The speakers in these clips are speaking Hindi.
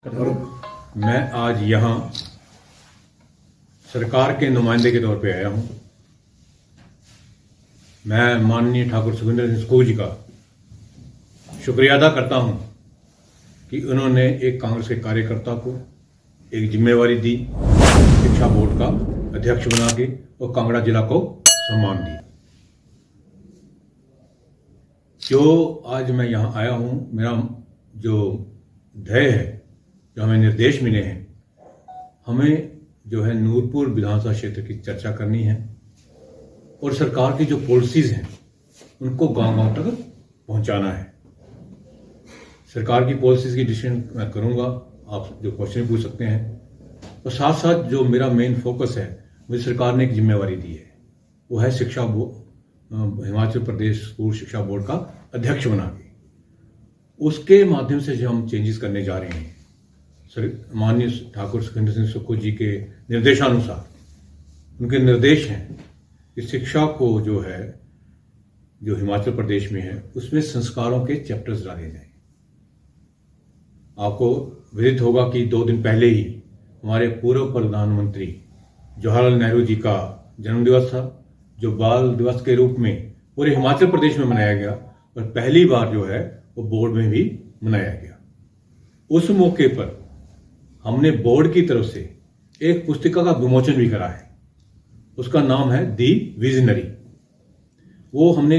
और मैं आज यहाँ सरकार के नुमाइंदे के तौर पे आया हूँ। मैं माननीय ठाकुर सुखविंदर सिंह सुक्खू जी का शुक्रिया अदा करता हूँ कि उन्होंने एक कांग्रेस के कार्यकर्ता को एक जिम्मेवारी दी, शिक्षा बोर्ड का अध्यक्ष बना के और कांगड़ा जिला को सम्मान दिया। जो आज मैं यहाँ आया हूँ, मेरा जो ध्येय है, जो हमें निर्देश मिले हैं, हमें जो है नूरपुर विधानसभा क्षेत्र की चर्चा करनी है और सरकार की जो पॉलिसीज हैं उनको गांव-गांव तक पहुंचाना है। सरकार की पॉलिसीज की डिसीजन मैं करूंगा, आप जो क्वेश्चन पूछ सकते हैं। और साथ साथ जो मेरा मेन फोकस है, मुझे सरकार ने एक जिम्मेवारी दी है, वो है शिक्षा बोर्ड, हिमाचल प्रदेश स्कूल शिक्षा बोर्ड का अध्यक्ष बना के उसके माध्यम से जो हम चेंजेस करने जा रहे हैं, माननीय ठाकुर सुखविंदर सिंह सुक्खू जी के निर्देशानुसार, उनके निर्देश हैं कि शिक्षा को जो है, जो हिमाचल प्रदेश में है, उसमें संस्कारों के चैप्टर्स डाले जाएं। आपको विदित होगा कि 2 दिन पहले ही हमारे पूर्व प्रधानमंत्री जवाहरलाल नेहरू जी का जन्मदिवस था, जो बाल दिवस के रूप में पूरे हिमाचल प्रदेश में मनाया गया और पहली बार जो है वो बोर्ड में भी मनाया गया। उस मौके पर हमने बोर्ड की तरफ से एक पुस्तिका का विमोचन भी करा है। उसका नाम है दी विजनरी। वो हमने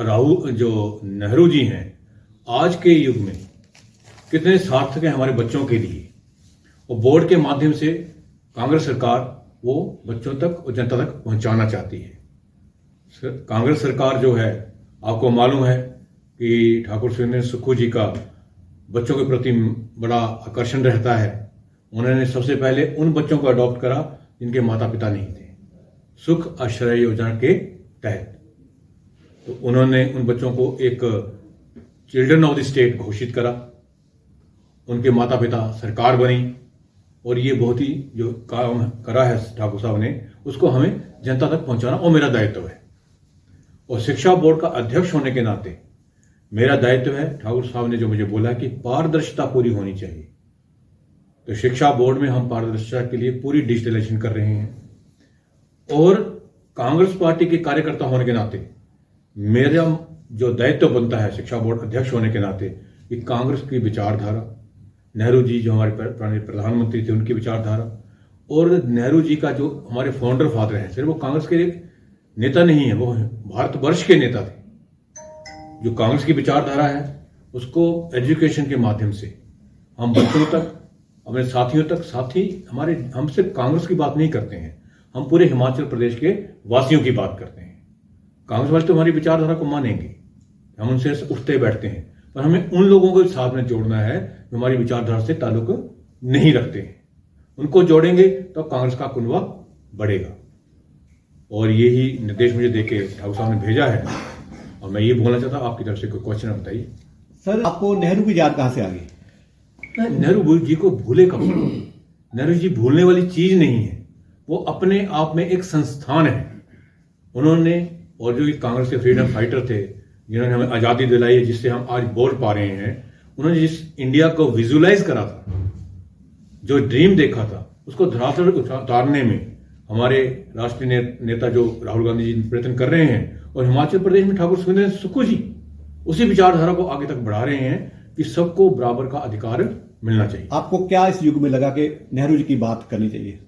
राहुल जो नेहरू जी हैं, आज के युग में कितने सार्थक हैं हमारे बच्चों के लिए, और बोर्ड के माध्यम से कांग्रेस सरकार वो बच्चों तक और जनता तक पहुंचाना चाहती है। कांग्रेस सरकार जो है, आपको मालूम है कि ठाकुर सुखविंदर सुक्खू जी का बच्चों के प्रति बड़ा आकर्षण रहता है। उन्होंने सबसे पहले उन बच्चों को अडॉप्ट करा जिनके माता पिता नहीं थे, सुख आश्रय योजना के तहत। तो उन्होंने उन बच्चों को एक चिल्ड्रन ऑफ द स्टेट घोषित करा, उनके माता पिता सरकार बनी, और ये बहुत ही जो काम करा है ठाकुर साहब ने, उसको हमें जनता तक पहुंचाना और मेरा दायित्व है। और शिक्षा बोर्ड का अध्यक्ष होने के नाते मेरा दायित्व है, ठाकुर साहब ने जो मुझे बोला कि पारदर्शिता पूरी होनी चाहिए, तो शिक्षा बोर्ड में हम पारदर्शिता के लिए पूरी डिजिटलाइजेशन कर रहे हैं। और कांग्रेस पार्टी के कार्यकर्ता होने के नाते मेरा जो दायित्व बनता है शिक्षा बोर्ड अध्यक्ष होने के नाते, कि कांग्रेस की विचारधारा, नेहरू जी जो हमारे पुराने प्रधानमंत्री थे उनकी विचारधारा, और नेहरू जी का जो हमारे फाउंडर फादर हैं, सिर्फ वो कांग्रेस के नेता नहीं है, वो भारतवर्ष के नेता थे। जो कांग्रेस की विचारधारा है उसको एजुकेशन के माध्यम से हम बच्चों तक, अपने साथियों तक, साथ ही हम सिर्फ कांग्रेस की बात नहीं करते हैं, हम पूरे हिमाचल प्रदेश के वासियों की बात करते हैं। कांग्रेस वाले तो हमारी विचारधारा को मानेंगे, हम उनसे उठते बैठते हैं, पर हमें उन लोगों को साथ में जोड़ना है जो हमारी विचारधारा से ताल्लुक नहीं रखते हैं। उनको जोड़ेंगे तो कांग्रेस का कुनबा बढ़ेगा। और यही निर्देश मुझे देके ठाकुर साहब ने भेजा है, और मैं ये बोलना चाहता हूँ, आपकी तरफ से कोई क्वेश्चन बताइए। सर, आपको नेहरू की याद कहां से आ गई? नेहरू जी को भूले कब? नेहरू जी भूलने वाली चीज नहीं है, वो अपने आप में एक संस्थान है। उन्होंने, और जो कांग्रेस के फ्रीडम फाइटर थे जिन्होंने हमें आजादी दिलाई है, जिससे हम आज बोल पा रहे हैं, उन्होंने जिस इंडिया को विजुलाइज करा था, जो ड्रीम देखा था, उसको धरातल उतारने में हमारे राष्ट्रीय नेता जो राहुल गांधी जी प्रयत्न कर रहे हैं, और हिमाचल प्रदेश में ठाकुर सुखविंदर सुक्खू जी उसी विचारधारा को आगे तक बढ़ा रहे हैं कि सबको बराबर का अधिकार मिलना चाहिए। आपको क्या इस युग में लगा कि नेहरू जी की बात करनी चाहिए?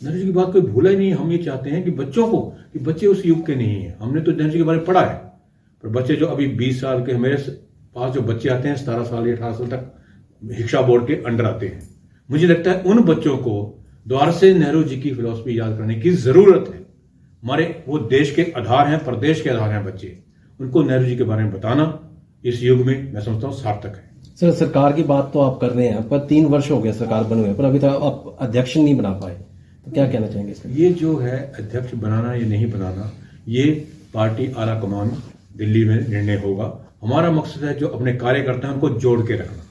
नेहरू जी की बात कोई भूला ही नहीं। हम ये चाहते हैं कि बच्चों को, कि बच्चे उस युग के नहीं है। हमने तो नेहरू जी के बारे में पढ़ा है, पर बच्चे जो अभी 20 साल के, मेरे पास जो बच्चे आते हैं 17 साल या 18 साल तक शिक्षा बोर्ड के अंडर आते हैं, मुझे लगता है उन बच्चों को दोबारा से नेहरू जी की फिलॉसफी याद करने की जरूरत है। हमारे वो देश के आधार हैं, प्रदेश के आधार हैं बच्चे, उनको नेहरू जी के बारे में बताना इस युग में मैं समझता हूँ सार्थक है। सर, सरकार की बात तो आप कर रहे हैं, पर 3 वर्ष हो गए सरकार बने हुए, पर अभी तक आप अध्यक्ष नहीं बना पाए, तो क्या कहना चाहेंगे इसका? ये जो है अध्यक्ष बनाना या नहीं बनाना, ये पार्टी आला कमान दिल्ली में निर्णय होगा। हमारा मकसद है जो अपने कार्यकर्ता हैं उनको जोड़ के रखना,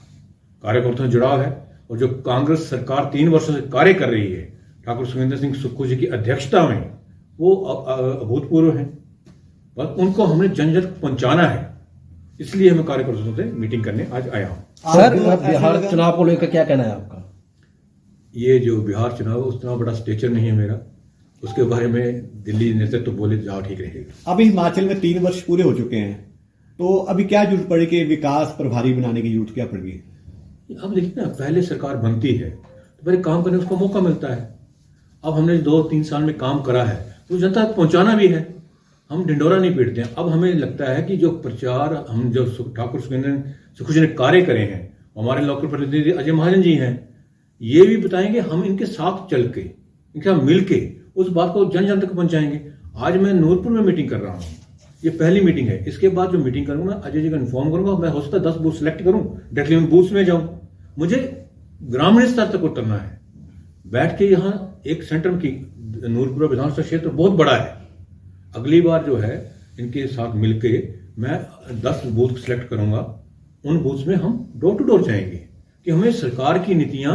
कार्यकर्ताओं से जुड़ाव है। और जो कांग्रेस सरकार 3 वर्षों से कार्य कर रही है ठाकुर सुखविंदर सिंह सुक्खू जी की अध्यक्षता में, वो अभूतपूर्व है। बस उनको हमने जन जन तक पहुंचाना है। इसलिए मैं कार्यकर्ताओं से मीटिंग करने आज आया हूँ। सर आपको अब ऐसा बिहार लगा- चुनाव को लेकर क्या कहना है आपका? ये जो बिहार चुनाव है उतना बड़ा स्टेचर नहीं है मेरा, उसके बारे में दिल्ली नेतृत्व तो बोले जाओ ठीक रहेगा। अभी हिमाचल में 3 वर्ष पूरे हो चुके हैं, तो अभी क्या जरूरत पड़ी कि विकास प्रभारी बनाने की जरूरत क्या पड़ गई? अब देखिए ना, पहले सरकार बनती है तो पहले काम करने का उसको मौका मिलता है। अब हमने 2-3 साल में काम करा है तो जनता तक पहुंचाना भी है, हम ढिंडोरा नहीं पीटते हैं। अब हमें लगता है कि जो प्रचार हम जो ठाकुर सुखविंदर ने कार्य करे हैं, हमारे लोकल प्रतिनिधि अजय महाजन जी हैं, ये भी बताएंगे, हम इनके साथ चल के इनके साथ मिल के उस बात को जन जन तक पहुंचाएंगे। आज मैं नूरपुर में मीटिंग कर रहा हूँ, ये पहली मीटिंग है। इसके बाद जो मीटिंग करूंगा अजय जी को इन्फॉर्म करूंगा, मैं हो सकता है 10 बूथ सिलेक्ट करूं, डायरेक्टली मैं बूथ में जाऊं। मुझे ग्रामीण स्तर तक उतरना है, बैठ के यहाँ एक सेंटर की नूरपुर विधानसभा क्षेत्र बहुत बड़ा है। अगली बार जो है इनके साथ मिलके मैं 10 बूथ सिलेक्ट करूंगा, उन बूथ में हम डोर टू डोर जाएंगे कि हमें सरकार की नीतियां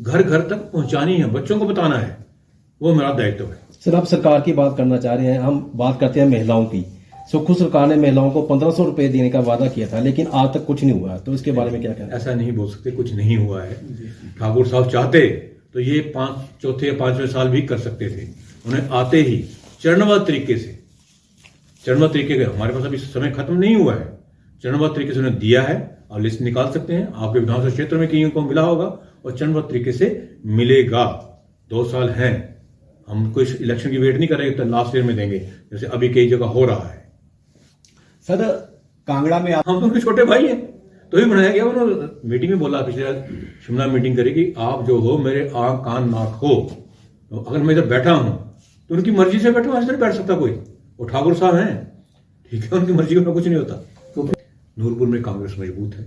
घर घर तक पहुंचानी है, बच्चों को बताना है, वो मेरा दायित्व है। सर आप सरकार की बात करना चाह रहे हैं, हम बात करते हैं महिलाओं की। सुखू सरकार ने महिलाओं को 1500 रुपए देने का वादा किया था, लेकिन आज तक कुछ नहीं हुआ, तो इसके बारे में क्या कहना है? ऐसा नहीं बोल सकते, कुछ नहीं हुआ है। ठाकुर साहब चाहते तो ये 4 या 5वें साल भी कर सकते थे। उन्हें आते ही चरणबद्ध तरीके से हमारे पास अभी समय खत्म नहीं हुआ है, चरणबद्ध तरीके से उन्हें दिया है। आप लिस्ट निकाल सकते हैं, आपके विधानसभा क्षेत्र में कहीं को मिला होगा और चरणबद्ध तरीके से मिलेगा। 2 साल हैं, हम कोई इलेक्शन की वेट नहीं कर रहे, तो लास्ट ईयर में देंगे, जैसे अभी कई जगह हो रहा है। सर कांगड़ा में आप हम तो उनके छोटे भाई हैं, तो ही बनाया गया। उन्होंने मीटिंग में बोला, पिछले शिमला मीटिंग करी कि आप जो हो मेरे आंख कान नाक हो, तो अगर मैं इधर बैठा हूं तो उनकी मर्जी से बैठा हूं, ऐसे नहीं बैठ सकता कोई। वो ठाकुर साहब हैं, ठीक है, उनकी मर्जी का कुछ नहीं होता। तो नूरपुर में कांग्रेस मजबूत है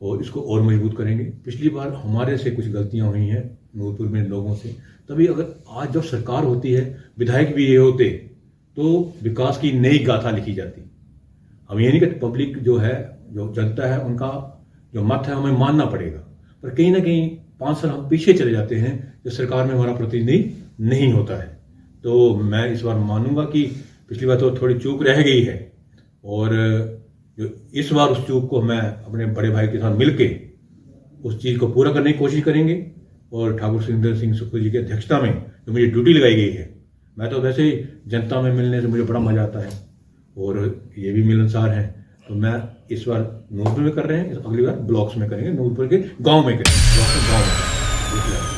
और इसको और मजबूत करेंगे। पिछली बार हमारे से कुछ गलतियां हुई हैं नूरपुर में लोगों से, तभी अगर आज जब सरकार होती है, विधायक भी ये होते तो विकास की नई गाथा लिखी जाती। हम ये नहीं कहते, पब्लिक जो है, जो जनता है, उनका जो मत है हमें मानना पड़ेगा, पर कहीं ना कहीं 5 साल हम पीछे चले जाते हैं जो सरकार में हमारा प्रतिनिधि नहीं होता है। तो मैं इस बार मानूंगा कि पिछली बार तो थोड़ी चूक रह गई है, और जो इस बार उस चूक को मैं अपने बड़े भाई के साथ मिलके उस चीज को पूरा करने की कोशिश करेंगे। और ठाकुर सुखविंदर सिंह सुक्खू जी की अध्यक्षता में जो मुझे ड्यूटी लगाई गई है, मैं तो वैसे ही जनता में मिलने से मुझे बड़ा मजा आता है और ये भी मिलनसार हैं, तो मैं इस बार नूरपुर में कर रहे हैं, अगली बार ब्लॉक्स में करेंगे, नूरपुर के गांव में करेंगे, ब्लॉक में गांव में।